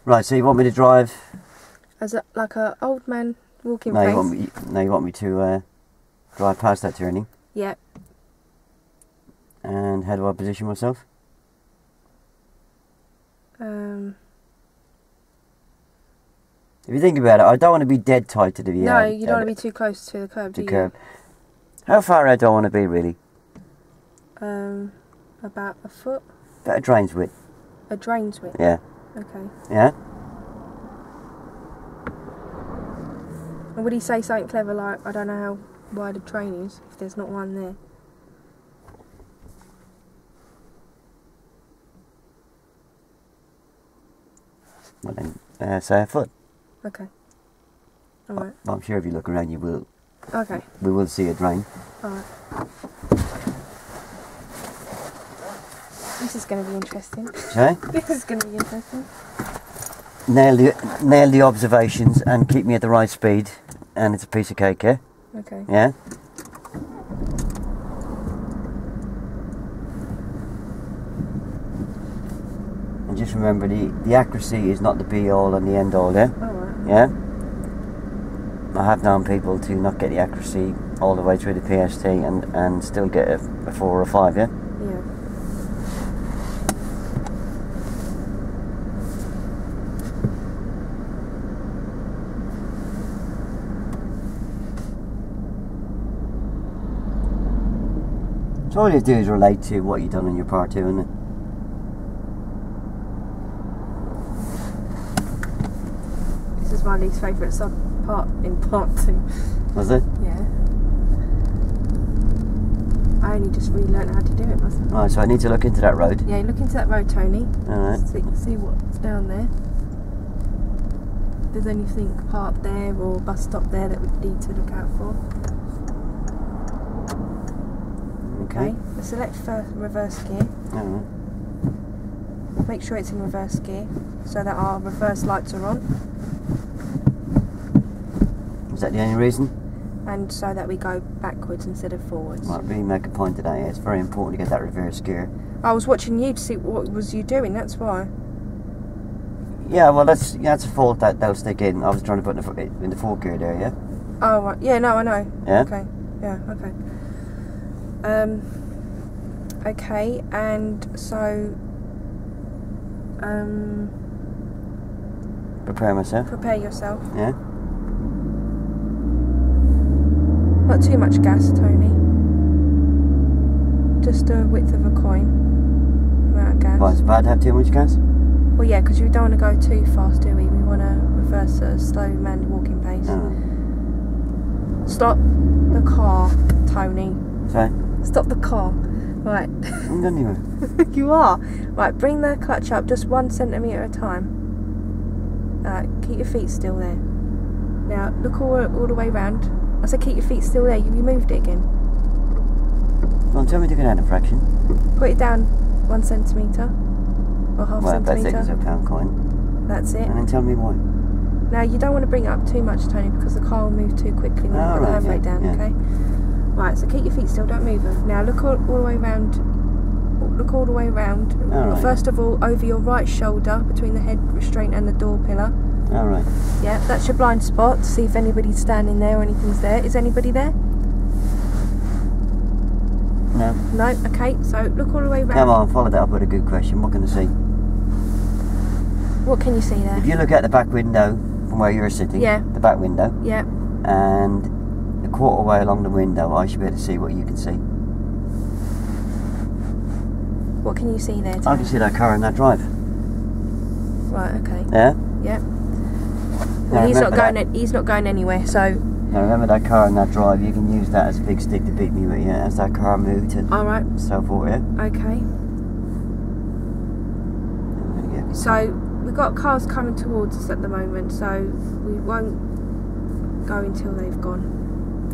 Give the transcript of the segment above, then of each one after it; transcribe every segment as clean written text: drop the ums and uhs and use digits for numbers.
Right, so you want me to drive? As like a old man walking No, place. you want me to drive past that turning? Yeah. And how do I position myself? If you think about it, I don't want to be dead tight to the No, you don't want to be too close to the curb, do you? How far out do I want to be, really? About a foot. About a drain's width. A drain's width? Yeah. Okay. Yeah? And would he say something clever like, I don't know how wide a drain is, if there's not one there? Well then, say a foot. Okay. Alright. I'm sure if you look around you will. Okay. We will see a drain. Alright. This is going to be interesting. Okay? This is going to be interesting. Nail the observations and keep me at the right speed, and it's a piece of cake, yeah? Okay. Yeah? And just remember, the accuracy is not the be-all and the end-all, yeah? Alright. Yeah? I have known people to not get the accuracy all the way through the PST and still get a 4 or a 5, yeah? Yeah. So all you do is relate to what you've done in your part 2, isn't it? This is my least favourite part in part 2. Was it? Yeah. I only just relearned how to do it myself. Right, so I need to look into that road. Yeah, look into that road, Tony. Alright. See what's down there. If there's anything parked there or bus stop there that we need to look out for. Okay. Let's select first reverse gear. Alright. Make sure it's in reverse gear so that our reverse lights are on. Is that the only reason? And so that we go backwards instead of forwards. Might really make a point today. It's very important to get that reverse gear. I was watching you to see what was you doing, that's why. Yeah, well that's a fault that they'll stick in. I was trying to put it in the 4th gear there, yeah? Oh, right. Yeah, no, I know. Yeah? Okay. Yeah, okay. Okay, and so... Prepare myself. prepare yourself. Yeah? Not too much gas, Tony. Just the width of a coin. Amount of gas. Why, is it bad to have too much gas? Well, yeah, because we don't want to go too fast, do we? We want to reverse at a slow manned walking pace. Oh. Stop the car, Tony. Sorry? Stop the car. Right. I'm going anywhere. You are. Right, bring the clutch up just 1 centimetre at a time. Keep your feet still there. Now, look all the way round. I said keep your feet still there. You moved it again. Well, tell me to go down a fraction. Put it down 1 centimetre. Or half centimetre. That's it, it's a pound coin. That's it. And then tell me why. Now, you don't want to bring it up too much, Tony, because the car will move too quickly when you put the handbrake down, okay? Right, so keep your feet still, don't move them. Now, look all the way round. Look all the way round. Right. First of all, over your right shoulder, between the head restraint and the door pillar. Alright. Yeah, that's your blind spot, to see if anybody's standing there or anything's there. Is anybody there? No. No? Okay, so look all the way round. Come on, follow that up with a good question. What can I see? What can you see there? If you look at the back window from where you're sitting, Yeah. the back window, Yeah. and a quarter way along the window, I should be able to see what you can see. What can you see there, Tony? I can see that car in that drive. Right, okay. Yeah? Yeah. Now Well, he's remember not going anywhere, so... Now remember that car in that drive, you can use that as a big stick to beat me with, yeah, as that car moved and Alright. so forth, yeah? Okay. So, we've got cars coming towards us at the moment, so we won't go until they've gone.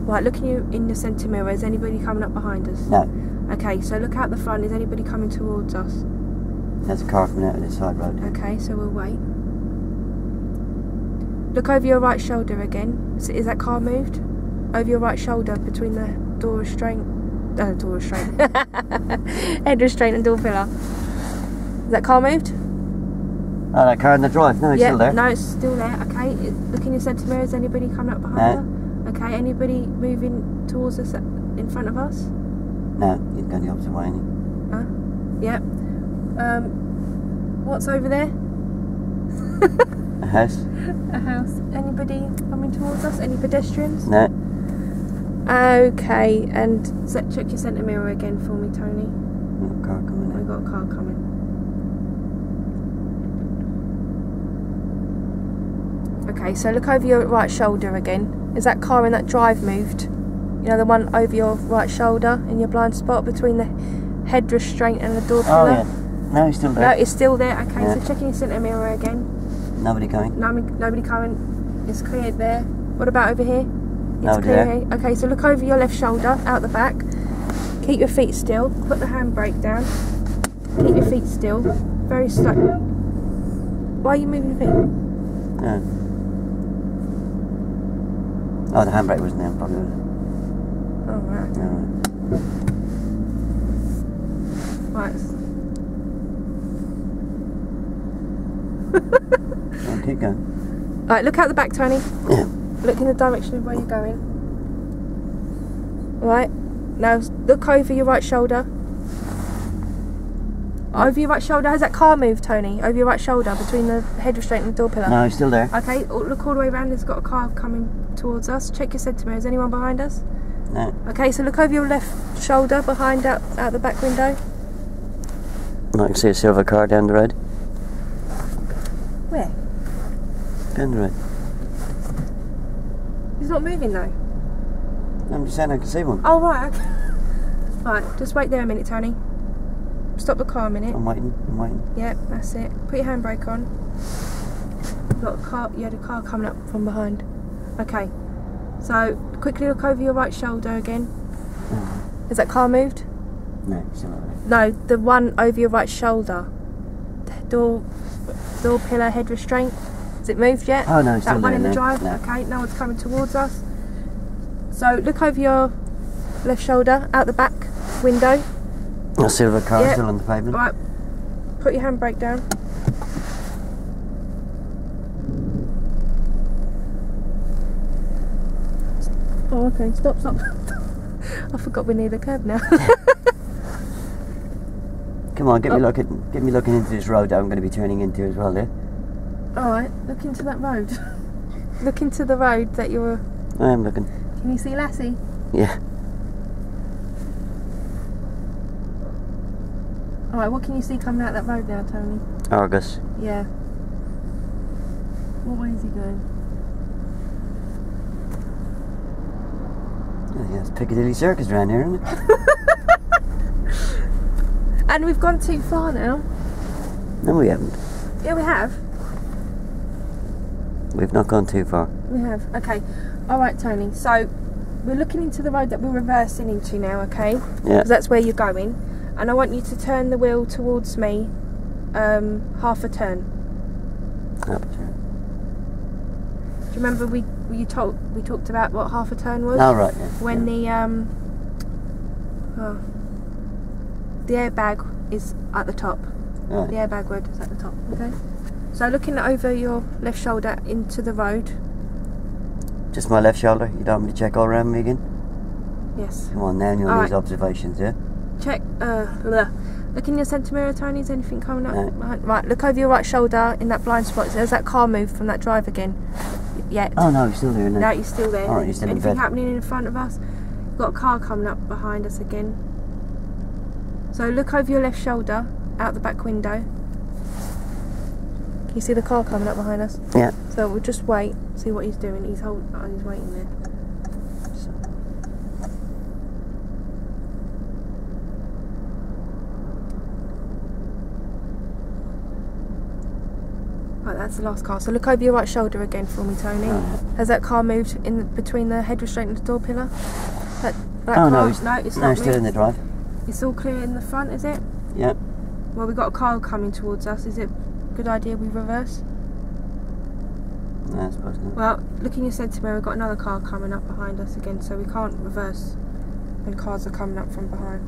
Right, looking you in the centre mirror, is anybody coming up behind us? No. Okay, so look out the front, is anybody coming towards us? There's a car coming out of this side road. Okay, so we'll wait. Look over your right shoulder again. Is that car moved? Over your right shoulder between the door restraint... door restraint. Head restraint and door pillar. Is that car moved? Oh, that car in the drive. No, it's still there. No, it's still there. Okay. Look in your centre mirror. Is anybody coming up behind her? Okay. Anybody moving towards us in front of us? No, you're going the opposite way, ain't you? Huh? Yep. What's over there? A house. A house. Anybody coming towards us? Any pedestrians? No. Okay, and check your centre mirror again for me, Tony. We've got a car coming. We've got a car coming. Okay, so look over your right shoulder again. Is that car in that drive moved? You know, the one over your right shoulder in your blind spot between the head restraint and the door pillar? Oh, yeah. No, he's still there. No, it's still there. Okay, so checking your centre mirror again. Nobody going. Nobody coming. It's cleared there. What about over here? It's Nobody clear there. here. Okay, so look over your left shoulder, out the back. Keep your feet still. Put the handbrake down. Keep your feet still. Very slow. Why are you moving your feet? No. Oh, the handbrake wasn't there, probably. Was it? Oh, right. No, Right. Oh, keep going. Right, look out the back, Tony. Yeah. Look in the direction of where you're going. Right. Now look over your right shoulder. Over your right shoulder. Has that car moved, Tony? Over your right shoulder, between the head restraint and the door pillar? No, he's still there. Okay, look all the way around. There's got a car coming towards us. Check your centre mirror. Is anyone behind us? No. Okay, so look over your left shoulder, behind out the back window. I can see a silver car down the road. Where? Down the road. He's not moving though. I'm just saying I can see one. Oh, right, okay. Right, just wait there a minute, Tony. Stop the car a minute. I'm waiting. Yep, that's it. Put your handbrake on. You had a car coming up from behind. Okay. So, quickly look over your right shoulder again. Has that car moved? No, he's still there. No, the one over your right shoulder. The door pillar head restraint. Has it moved yet? Oh, no, it's still that one there, in the no, drive? no. Okay, no one's coming towards us. So, look over your left shoulder, out the back window. A silver car Yep. still on the pavement. Right, put your handbrake down. Oh, okay, stop. I forgot we're near the curb now. Come on, get me looking into this road that I'm going to be turning into as well, yeah? Alright, look into that road. Look into the road that you're... I am looking. Can you see Lassie? Yeah. Alright, what can you see coming out that road now, Tony? Argus. Yeah. What way is he going? Oh, yeah, it's Piccadilly Circus around here, isn't it? And we've gone too far now. No, we haven't. Yeah, we have. We've not gone too far. We have. Okay. Alright, Tony. So, we're looking into the road that we're reversing into now, okay? Yeah. Because that's where you're going. And I want you to turn the wheel towards me, half a turn. Half a turn. Do you remember we talked about what half a turn was? Oh, right, yeah. When the airbag is at the top. Right. The airbag word is at the top, okay? So looking over your left shoulder into the road. Just my left shoulder. You don't want me to check all around me again? Yes. Come on, now you're on All these right. observations, yeah? Check, look in your centre mirror, Tony, is anything coming up? No. Right, look over your right shoulder in that blind spot. Has that car moved from that drive again? Yet? Oh, no, he's still there, isn't No, he? you're still there. All right, you're still in Anything bed. happening in front of us? We've got a car coming up behind us again. So look over your left shoulder, out the back window. Can you see the car coming up behind us? Yeah. So we'll just wait, see what he's doing. He's waiting there. Right, that's the last car. So look over your right shoulder again for me, Tony. Has that car moved in between the head restraint and the door pillar? That Oh, car? no, it's not still in moved. the drive. It's all clear in the front, is it? Yeah. Well, we've got a car coming towards us. Is it a good idea we reverse? No, I suppose not. Well, look in your centre mirror. We've got another car coming up behind us again, so we can't reverse when cars are coming up from behind.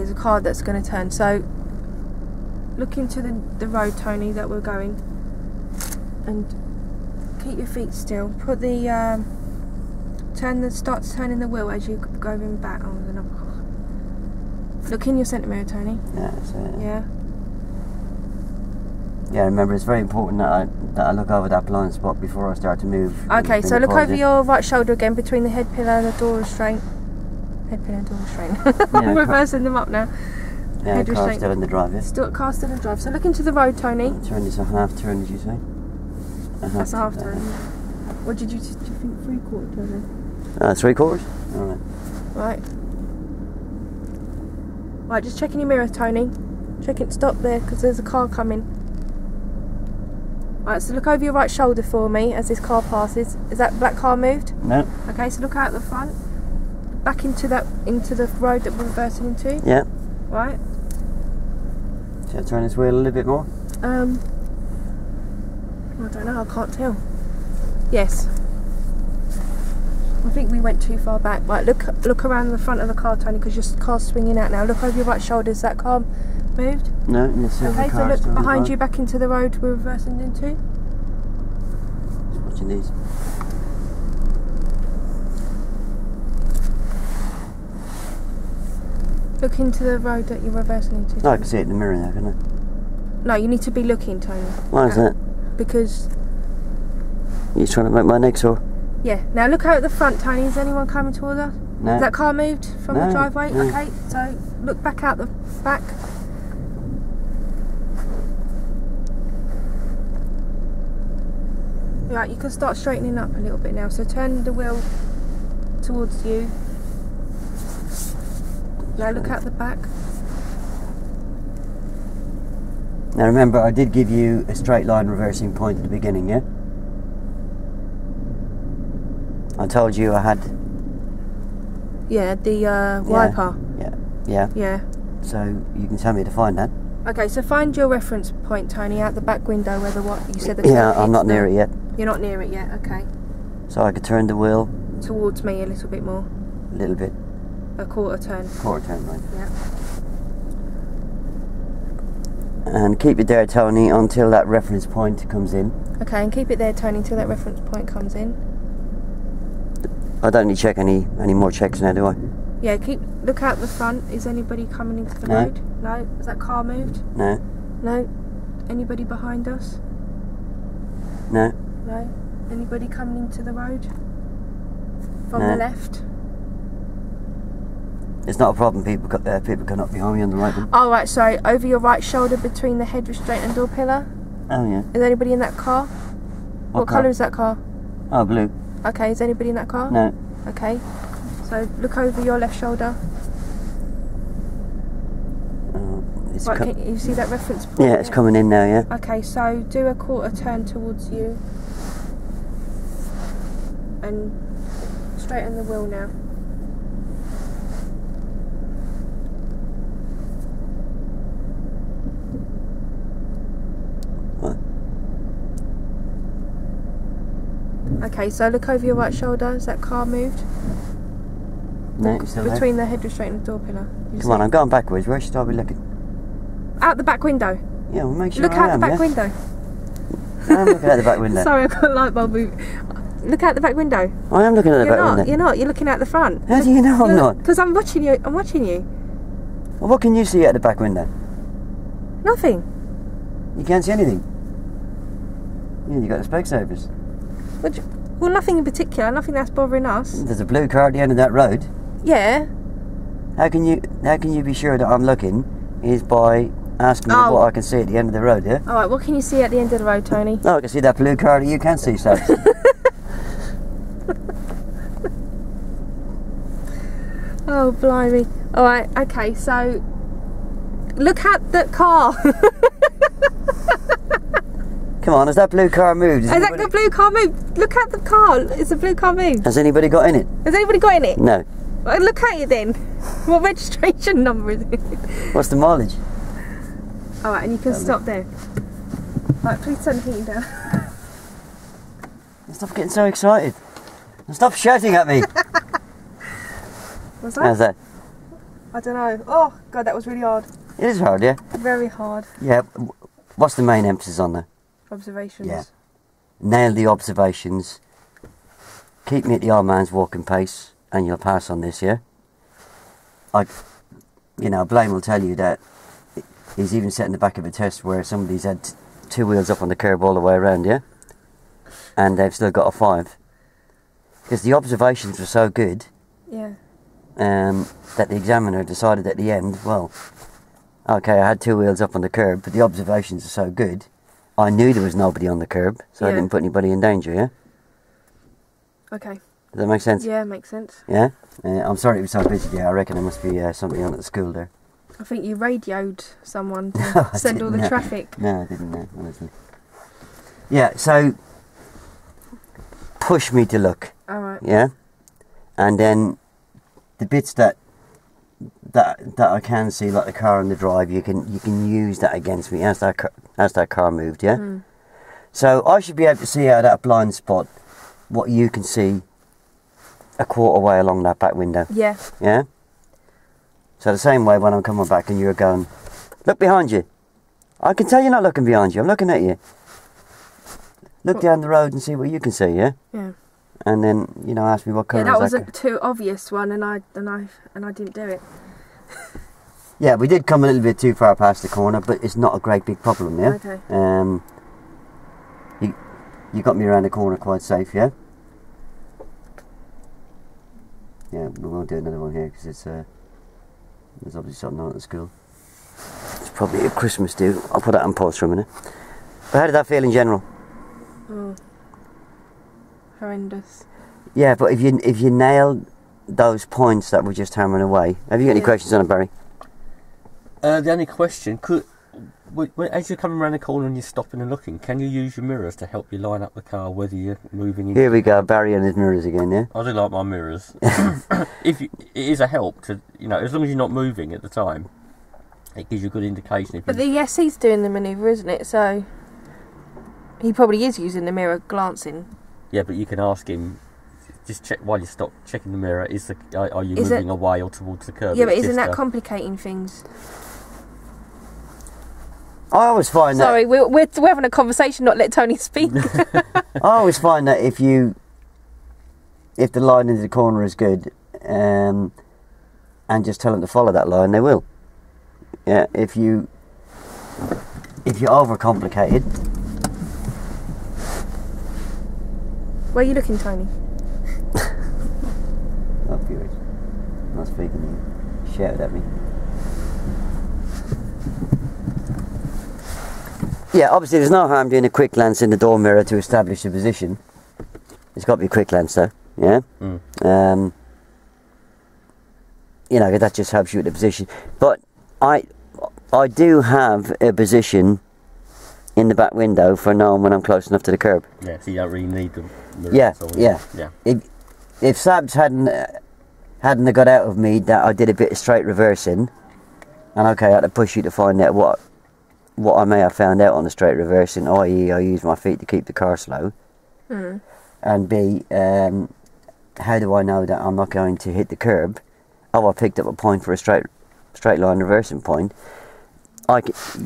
there's a car that's going to turn. So look into the road, Tony, that we're going, and keep your feet still. Put the start turning the wheel as you go in back. Oh, there's another car. Look in your centre mirror, Tony. Yeah, that's it. Yeah. Yeah, remember, it's very important that I look over that blind spot before I start to move. Okay, so look over your right shoulder again between the head pillar and the door restraint. Head pillar and door restraint. I'm reversing them up now. Yeah, head car's restraint. still in the drive, yeah? Car's still in the drive. So look into the road, Tony. Turn this a half turn, did you say? That's a half turn. What did you think? 3/4 turn? 3/4? Alright. Right. Right, just checking your mirror, Tony. Check it, stop there, because there's a car coming. Right, so look over your right shoulder for me as this car passes. Is that black car moved? No. Okay, so look out the front. Back into the road that we're reversing into. Yeah. Right. Should I turn this wheel a little bit more? I don't know, I can't tell. Yes. I think we went too far back. Right, look around the front of the car, Tony, because your car's swinging out now. Look over your right shoulder. Is that car moved? No, yes, okay, so look behind you, back into the road we're reversing into. Just watching these. Look into the road that you're reversing into. No, I can see it in the mirror now, can I? No, you need to be looking, Tony. Why is that? Because... You're trying to make my neck sore? Yeah. Now look out at the front, Tony. Is anyone coming towards us? No. Is that car moved from the driveway? No. Okay, so look back out the back. Right, you can start straightening up a little bit now. So turn the wheel towards you. Now look out the back. Now remember, I did give you a straight line reversing point at the beginning, yeah? I told you I had... Yeah, the wiper. Yeah. Yeah. So you can tell me to find that. Okay, so find your reference point, Tony, out the back window where you said the... Yeah, I'm not near it yet. You're not near it yet, okay. So I could turn the wheel... Towards me a little bit more. A little bit. A quarter turn. Quarter turn, right. Yeah. And keep it there, Tony, until that reference point comes in. Okay, and keep it there, Tony, until that reference point comes in. I don't need to check any more checks now, do I? Yeah, look out the front. Is anybody coming into the road? No. Is that car moved? No. No. Anybody behind us? No. No. Anybody coming into the road? From No. the left? It's not a problem, people cannot behind me on the right one. Oh, right, sorry. Over your right shoulder between the head restraint and door pillar? Oh, yeah. Is anybody in that car? What colour is that car? Oh, blue. Okay, is anybody in that car? No. Okay. So look over your left shoulder. Right, can you see that reference point? Yeah, it's coming in now, yeah. Okay, so do a quarter turn towards you. And straighten the wheel now. What? Okay, so look over your right shoulder. Is that car moved? No, it's still between the head restraint and the door pillar. Come on, I'm going backwards. Where should I be looking? Out the back window. Yeah, well, make sure Look I out am, the back window. I'm looking out the back window. Sorry, I've got a light bulb moving. Look out the back window. I am looking at the back window. You're not. You're looking out the front. How do you know I'm not? Because I'm watching you. I'm watching you. Well, what can you see out the back window? Nothing. You can't see anything. Yeah, you got the Specsavers. Well, nothing in particular. Nothing that's bothering us. There's a blue car at the end of that road. Yeah. How can you be sure that I'm looking? Is by asking me what I can see at the end of the road, yeah? All right. What can you see at the end of the road, Tony? Oh, I can see that blue car that you can see, Sabs. Oh, blimey. All right. Okay. So look at the car. Come on, has that blue car moved? Has that the blue car moved? Look at the car. Is the blue car moved? Has anybody got in it? Has anybody got in it? No. Well, look at it then. What registration number is it? What's the mileage? Alright, and you can stop there. Right, please turn the heating down. Stop getting so excited. And stop shouting at me. What's that? How's that? I don't know. Oh, God, that was really hard. It is hard, yeah? Very hard. Yeah. What's the main emphasis on there? Observations. Yeah. Nail the observations. Keep me at the old man's walking pace, and you'll pass on this, yeah? Blaine will tell you that he's even set in the back of a test where somebody's had 2 wheels up on the curb all the way around, yeah? And they've still got a 5. Because the observations were so good, Yeah. that the examiner decided at the end, well, okay, I had 2 wheels up on the curb, but the observations are so good, I knew there was nobody on the curb, so I didn't put anybody in danger, yeah? Okay. Does that make sense? Yeah, makes sense. Yeah? I'm sorry it was so busy, yeah. I reckon there must be somebody on at the school there. I think you radioed someone to send all the traffic. No, I didn't know, honestly. Yeah, so push me to look. Alright. Yeah? And then the bits that I can see, like the car on the drive, you can use that against me as that car moved, yeah? Mm. So I should be able to see out of that blind spot what you can see a quarter way along that back window. Yeah. Yeah? So the same way when I'm coming back and you're going, look behind you. I can tell you're not looking behind you, I'm looking at you. Look down the road and see what you can see, yeah? Yeah. And then, ask me what colour that is that. was a too obvious one, and I didn't do it. Yeah, we did come a little bit too far past the corner, but it's not a great big problem, yeah? Okay. You got me around the corner quite safe, yeah? Yeah, we won't do another one here because there's obviously something on at the school. It's probably a Christmas do. I'll put that on pause for a minute. But how did that feel in general? Oh, horrendous. Yeah, but if you nailed those points that were just hammering away, have you got any questions on it, Barry? The only question, as you're coming around the corner and you're stopping and looking, can you use your mirrors to help you line up the car, whether you're moving in? Here we go, Barry and his mirrors again, yeah? I do like my mirrors. It is a help to, as long as you're not moving at the time, it gives you a good indication. But yes, he's doing the manoeuvre, isn't it? So he probably is using the mirror, glancing. Yeah, but you can ask him, just check while you stop, checking the mirror, are you moving away or towards the curb? Yeah, but isn't that complicating things? I always find Sorry, we're having a conversation, not let Tony speak. I always find that if the line into the corner is good, and just tell them to follow that line, they will. Yeah, if you overcomplicate it. Where are you looking, Tony? Not furious. Not speaking to you. Shouted at me. Yeah, obviously there's no harm doing a quick glance in the door mirror to establish the position. It's got to be a quick glance though, yeah? Mm. That just helps you with the position. But I do have a position in the back window for knowing when I'm close enough to the curb. Yeah, so you don't really need them. Yeah. If Sabs hadn't got out of me that I did a bit of straight reversing, and okay, I had to push you to find out what I may have found out on the straight reversing, i.e. I use my feet to keep the car slow, and B, how do I know that I'm not going to hit the curb? Oh, I picked up a point for a straight line reversing point.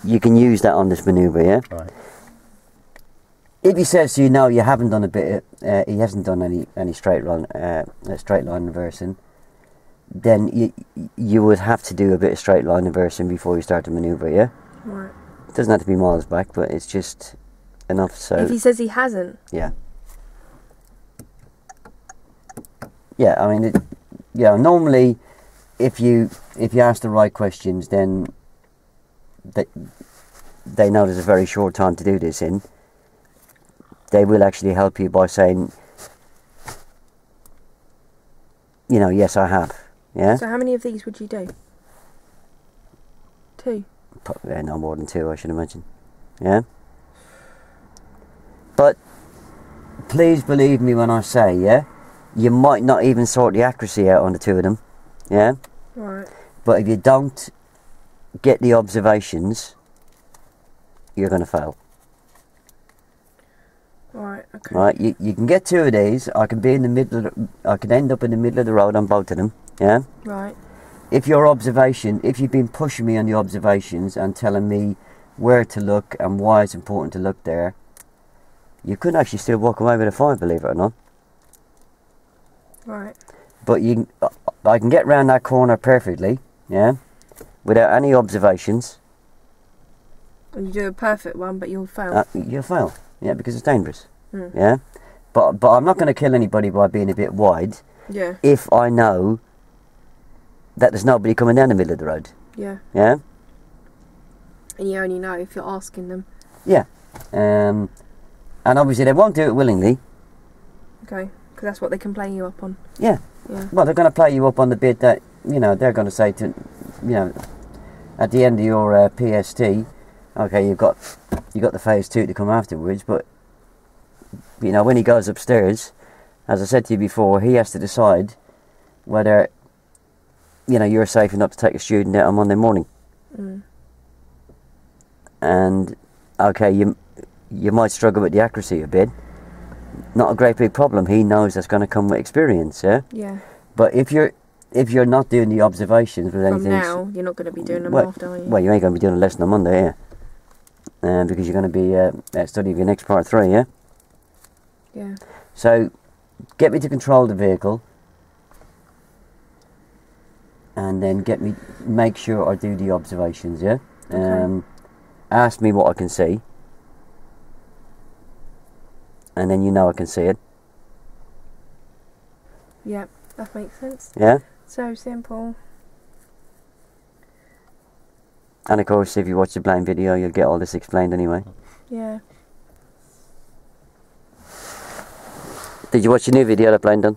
You can use that on this manoeuvre, yeah? Right. If he says to you, no, you haven't done he hasn't done any straight line reversing, then you would have to do a bit of straight line reversing before you start the manoeuvre, yeah? Right. It doesn't have to be miles back, but it's just enough so... If he says he hasn't? Yeah. Yeah, I mean, normally if you ask the right questions, then they know there's a very short time to do this in. They will actually help you by saying, yes, I have. Yeah. So how many of these would you do? 2? Probably no more than 2, I should imagine. Yeah. But please believe me when I say, yeah, you might not even sort the accuracy out on the 2 of them. Yeah. Right. But if you don't get the observations, you're going to fail. Right, okay. Right, you can get 2 of these. I can be in the middle. I can end up in the middle of the road on both of them. Yeah. Right. if your observation, if you've been pushing me on the observations and telling me where to look and why it's important to look there, you could actually still walk away with a 5, believe it or not. Right. But I can get round that corner perfectly, yeah, without any observations. And you do a perfect one, but you'll fail. You'll fail, yeah, because it's dangerous, Mm. yeah. But I'm not going to kill anybody by being a bit wide. Yeah. If I know that there's nobody coming down the middle of the road. Yeah. Yeah. And you only know if you're asking them. Yeah. And obviously they won't do it willingly. Okay. Because that's what they can play you up on. Yeah. Yeah. Well, they're going to play you up on the bit that, you know, they're going to say to, you know, at the end of your PST, okay, you've got the phase 2 to come afterwards, but, you know, when he goes upstairs, as I said to you before, he has to decide whether, you know, you're safe enough to take a student out on Monday morning. Mm. And, okay, you might struggle with the accuracy a bit. Not a great big problem. He knows that's going to come with experience, yeah? Yeah. But if you're not doing the observations with From anything... now, you're not going to be doing them well, after, are you? Well, you ain't going to be doing a lesson on Monday, yeah? Because you're going to be studying your next part 3, yeah? Yeah. So, get me to control the vehicle. And then make sure I do the observations, yeah? Okay. Ask me what I can see. And then you know I can see it. Yep, that makes sense. Yeah? So simple. And of course, if you watch the blind video, you'll get all this explained anyway. Yeah. Did you watch the new video that Blaine done?